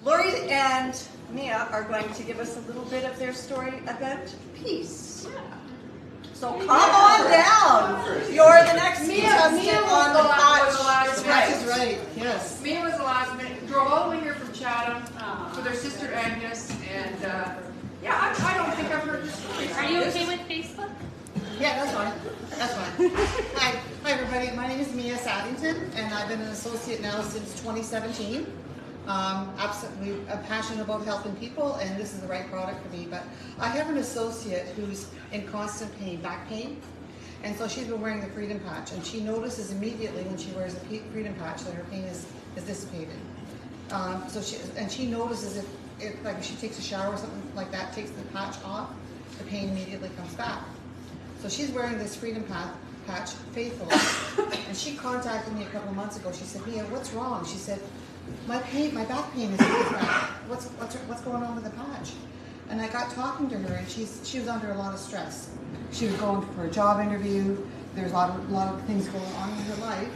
Lori and Mia are going to give us a little bit of their story about peace. So come on down. You're the next contestant on the patch. That is right. Yes. Mia was the last minute. Drove all the way here from Chatham with her sister Agnes, and yeah, I don't think I've heard this story. Are you okay with Facebook? Yeah, that's fine. That's fine. Hi, everybody. My name is Mia Saddington, and I've been an associate now since 2017. Absolutely passionate about helping people, and this is the right product for me. But I have an associate who's in constant pain, back pain, and so she's been wearing the Freedom Patch, and she notices immediately when she wears the Freedom Patch that her pain is dissipated. She notices if like she takes a shower or something like that, takes the patch off, the pain immediately comes back. So she's wearing this Freedom Patch faithfully, and she contacted me a couple of months ago. She said, "Mia, what's wrong?" She said, my back pain is back. What's going on with the patch?" And I got talking to her, and she was under a lot of stress. She was going for a job interview. There's a lot of things going on in her life.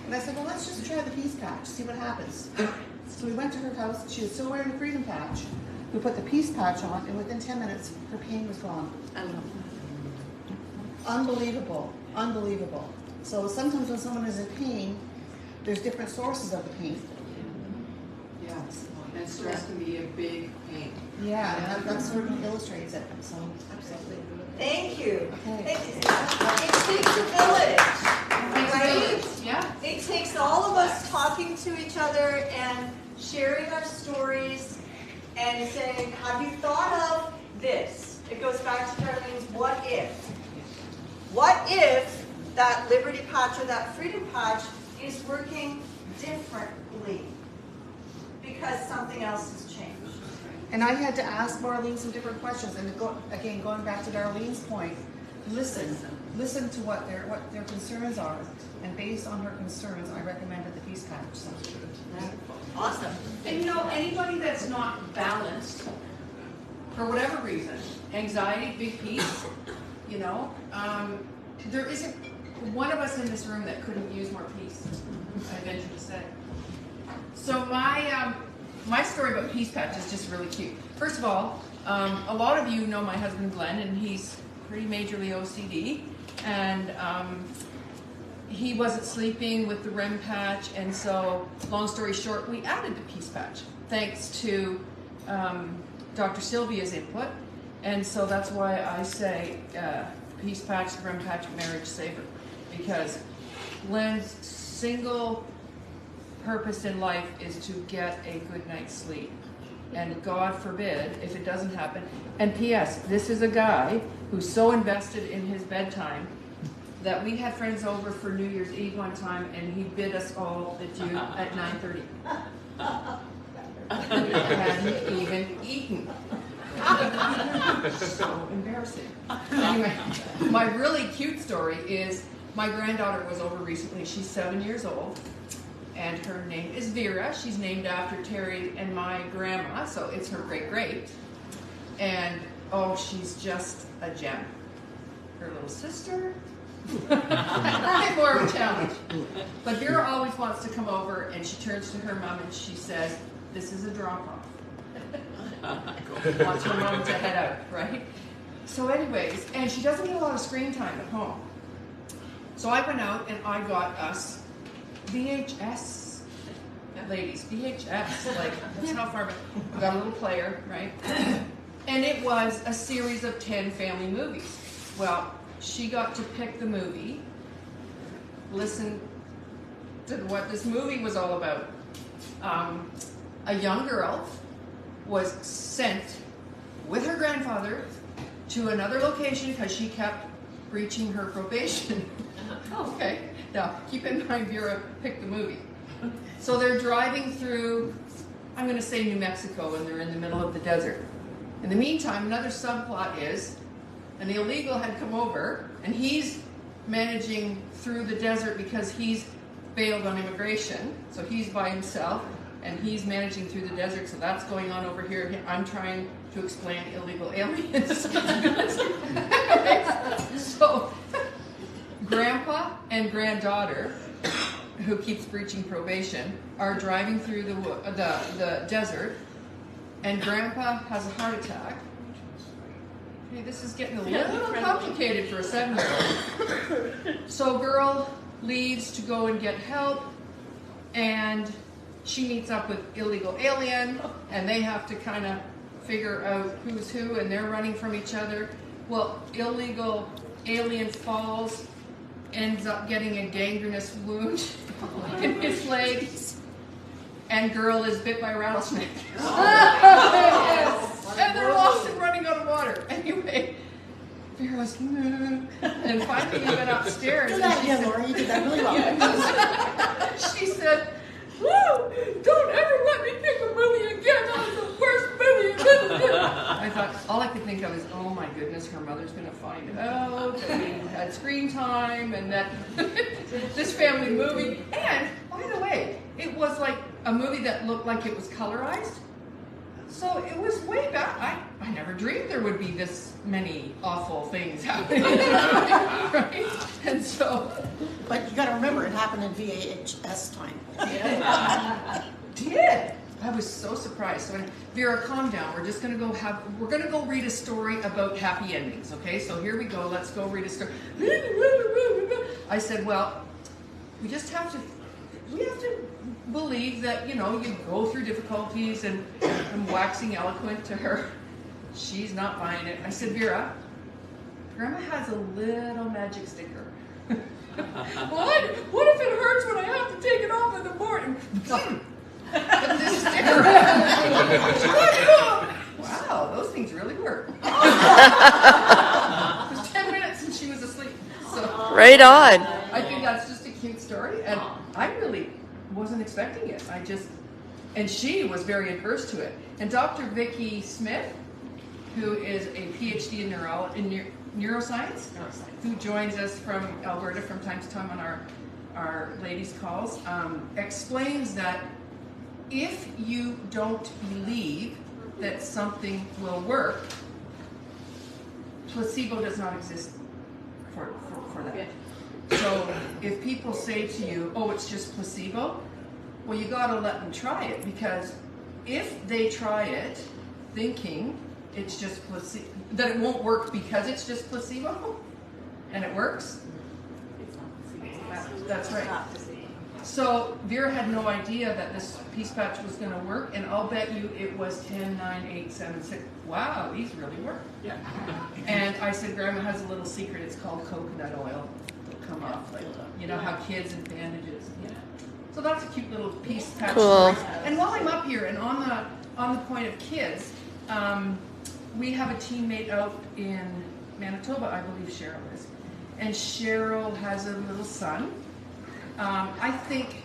And I said, "Well, let's just try the Peace Patch, see what happens." So we went to her house. She was still wearing the Freedom Patch. We put the Peace Patch on, and within 10 minutes, her pain was gone. I love that. Unbelievable, unbelievable. So sometimes when someone is in pain, there's different sources of the pain. Yes, and stress can be a big pain. Yeah, and that certainly illustrates it. So Absolutely. Thank you. Okay. It takes a village, right? Yeah. It takes all of us talking to each other and sharing our stories and saying, "Have you thought of this?" It goes back to Darlene's "what if." What if that Liberty Patch or that Freedom Patch is working differently because something else has changed? And I had to ask Marlene some different questions. And again, going back to Darlene's point, listen to what their concerns are. And based on her concerns, I recommended the Peace Patch. So. Awesome. And anybody that's not balanced, for whatever reason, anxiety, big piece, there isn't one of us in this room that couldn't use more peace, I venture to say. So my story about Peace Patch is just really cute. First of all, a lot of you know my husband Glenn, and he's pretty majorly OCD, and he wasn't sleeping with the REM patch, and so, long story short, we added the Peace Patch, thanks to Dr. Sylvia's input, and so that's why I say Peace Patch, the REM patch, marriage saver, because Glenn's single purpose in life is to get a good night's sleep, and God forbid if it doesn't happen. And P.S. this is a guy who's so invested in his bedtime that we had friends over for New Year's Eve one time, and he bid us all adieu at 9:30. He hadn't even eaten. So embarrassing. Anyway, my really cute story is my granddaughter was over recently. She's 7 years old, and her name is Vera. She's named after Terry and my grandma, so it's her great-great. And oh, she's just a gem. Her little sister, more of a challenge. But Vera always wants to come over, and she turns to her mom and she says, "This is a drop-off." Wants her mom to head out, right? So anyways, and she doesn't get a lot of screen time at home. So I went out and I got us VHS. Ladies, VHS, like, that's how far back. We got a little player, right? And it was a series of 10 family movies. Well, she got to pick the movie, listen to what this movie was all about. A young girl was sent with her grandfather to another location because she kept breaching her probation. Okay, now keep in mind Vera picked the movie. So they're driving through, I'm going to say New Mexico, and they're in the middle of the desert. In the meantime, another subplot is an illegal had come over, and he's managing through the desert because he's failed on immigration, so he's by himself, and he's managing through the desert, so that's going on over here. I'm trying to explain illegal aliens. So, grandpa and granddaughter, who keeps breaching probation, are driving through the desert, and Grandpa has a heart attack. Okay, this is getting a little complicated for a 7-year-old. So girl leaves to go and get help, and she meets up with illegal alien, and they have to kind of figure out who's who, and they're running from each other. Well, illegal alien falls, ends up getting a gangrenous wound in his leg, and girl is bit by a rattlesnake. And they're lost and running out of water. Anyway, Vera was, and finally we went upstairs. Do that again, Laura. You did that really well. She said, "Woo! Don't ever let me pick a movie again. That was the worst movie." I thought, all I could think of is, oh my goodness, her mother's going to find out that we had screen time and that this family movie. And, by the way, it was like a movie that looked like it was colorized. So it was way back. I never dreamed there would be this many awful things happening. Right? And so... But you got to remember, it happened in VHS time. Did. I was so surprised. So Vera, calm down. We're just going to go read a story about happy endings, okay? So here we go. Let's go read a story. I said, well, we have to believe that, you go through difficulties, and I'm waxing eloquent to her. She's not buying it. I said, Vera, Grandma has a little magic sticker. What if it hurts when I have to take it off in the morning? But this sticker. Wow, those things really work. It was 10 minutes and she was asleep. So Right on. I think that's just a cute story, and I really wasn't expecting it. And she was very adverse to it. And Dr. Vicki Smith, who is a PhD in neuroscience, who joins us from Alberta from time to time on our ladies' calls, explains that if you don't believe that something will work, placebo does not exist for that. So if people say to you, oh, it's just placebo, well, you got to let them try it, because if they try it thinking it's just placebo, that it won't work because it's just placebo, and it works, that's right. So Vera had no idea that this piece patch was going to work, and I'll bet you it was 10, 9, 8, 7, 6. Wow, these really work. Yeah. And I said, Grandma has a little secret. It's called coconut oil. It'll come off, like, you know how kids and bandages. Yeah. So that's a cute little piece patch. Cool. And while I'm up here, and on the point of kids, we have a teammate out in Manitoba, I believe Cheryl is, and Cheryl has a little son. I think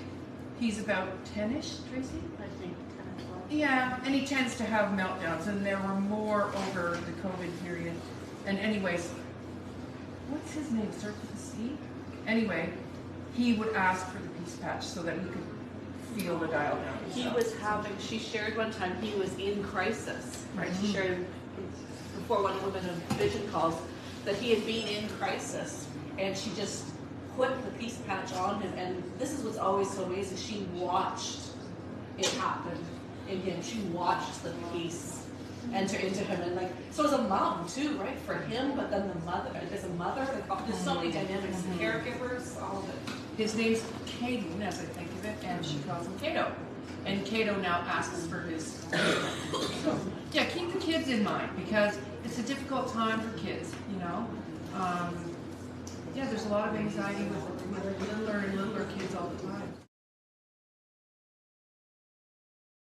he's about 10-ish, Tracy? I think 10 or 12. Yeah, and he tends to have meltdowns, and there were more over the COVID period. And anyways, what's his name? Starts with a C? Anyway, he would ask for the piece patch so that he could feel the dial down. She shared one time he was in crisis. Right. She shared before one of the women of vision calls that he had been in crisis, and she just put the piece patch on him, and this is what's always so amazing. She watched it happen in him. She watched the piece enter into him, and so as a mom too, right? For him, but then the mother, as a mother, there's so many dynamics, the caregivers, all of it. His name's Caden, as I think of it, and she calls him Cato. And Cato now asks for his. So, yeah, keep the kids in mind, because it's a difficult time for kids, Yeah, there's a lot of anxiety with